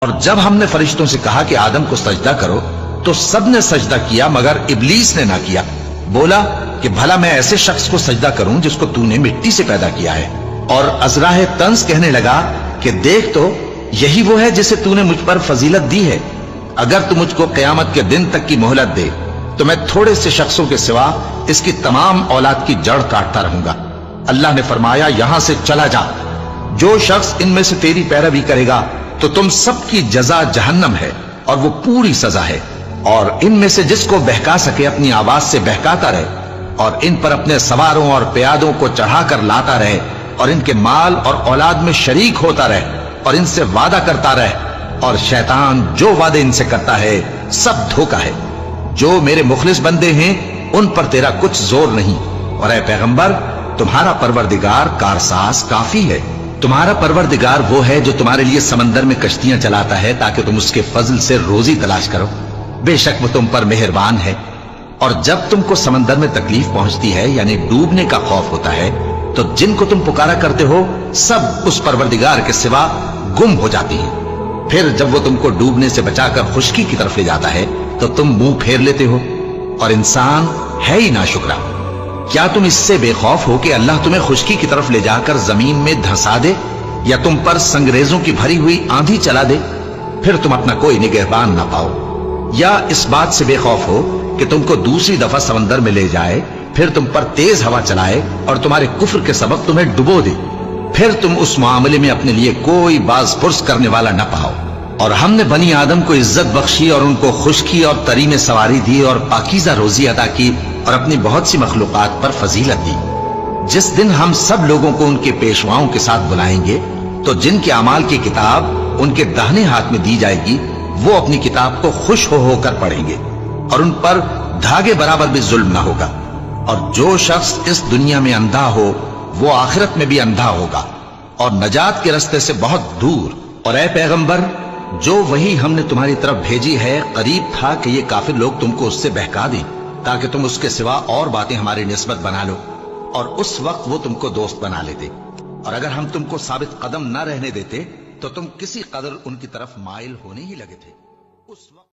اور جب ہم نے فرشتوں سے کہا کہ آدم کو سجدہ کرو تو سب نے سجدہ کیا مگر ابلیس نے نہ کیا. بولا کہ بھلا میں ایسے شخص کو سجدہ کروں جس کو تو نے مٹی سے پیدا کیا ہے. اور ازراہ طنز کہنے لگا کہ دیکھ تو یہی وہ ہے جسے تو نے مجھ پر فضیلت دی ہے. اگر تو مجھ کو قیامت کے دن تک کی مہلت دے تو میں تھوڑے سے شخصوں کے سوا اس کی تمام اولاد کی جڑ کاٹتا رہوں گا. اللہ نے فرمایا یہاں سے چلا جا. جو شخص ان میں سے تیری پیروی کرے گا تو تم سب کی جزا جہنم ہے اور وہ پوری سزا ہے. اور ان میں سے جس کو بہکا سکے اپنی آواز سے بہکاتا رہے اور ان پر اپنے سواروں اور پیادوں کو چڑھا کر لاتا رہے اور ان کے مال اور اولاد میں شریک ہوتا رہے اور ان سے وعدہ کرتا رہے. اور شیطان جو وعدے ان سے کرتا ہے سب دھوکہ ہے. جو میرے مخلص بندے ہیں ان پر تیرا کچھ زور نہیں. اور اے پیغمبر تمہارا پروردگار کارساز کافی ہے. تمہارا پروردگار وہ ہے جو تمہارے لیے سمندر میں کشتیاں چلاتا ہے تاکہ تم اس کے فضل سے روزی تلاش کرو. بے شک وہ تم پر مہربان ہے. اور جب تم کو سمندر میں تکلیف پہنچتی ہے یعنی ڈوبنے کا خوف ہوتا ہے تو جن کو تم پکارا کرتے ہو سب اس پروردگار کے سوا گم ہو جاتی ہیں. پھر جب وہ تم کو ڈوبنے سے بچا کر خشکی کی طرف لے جاتا ہے تو تم منہ پھیر لیتے ہو. اور انسان ہے ہی ناشکرا. کیا تم اس سے بے خوف ہو کہ اللہ تمہیں خشکی کی طرف لے جا کر زمین میں دھنسا دے یا تم پر سنگریزوں کی بھری ہوئی آندھی چلا دے پھر تم اپنا کوئی نگہبان نہ پاؤ؟ یا اس بات سے بے خوف ہو کہ تم کو دوسری دفعہ سمندر میں لے جائے پھر تم پر تیز ہوا چلائے اور تمہارے کفر کے سبب تمہیں ڈبو دے پھر تم اس معاملے میں اپنے لیے کوئی باز پرس کرنے والا نہ پاؤ؟ اور ہم نے بنی آدم کو عزت بخشی اور ان کو خشکی اور تری میں سواری دی اور پاکیزہ روزی عطا کی اور اپنی بہت سی مخلوقات پر فضیلت دی. جس دن ہم سب لوگوں کو ان کے پیشواؤں کے ساتھ بلائیں گے تو جن کے اعمال کی کتاب ان کے داہنے ہاتھ میں دی جائے گی وہ اپنی کتاب کو خوش ہو کر پڑھیں گے اور ان پر دھاگے برابر بھی ظلم نہ ہوگا. اور جو شخص اس دنیا میں اندھا ہو وہ آخرت میں بھی اندھا ہوگا اور نجات کے راستے سے بہت دور. اور اے پیغمبر جو وہی ہم نے تمہاری طرف بھیجی ہے قریب تھا کہ یہ کافر لوگ تم کو اس سے بہکا دیں تاکہ تم اس کے سوا اور باتیں ہماری نسبت بنا لو اور اس وقت وہ تم کو دوست بنا لیتے. اور اگر ہم تم کو ثابت قدم نہ رہنے دیتے تو تم کسی قدر ان کی طرف مائل ہونے ہی لگے تھے. اس وقت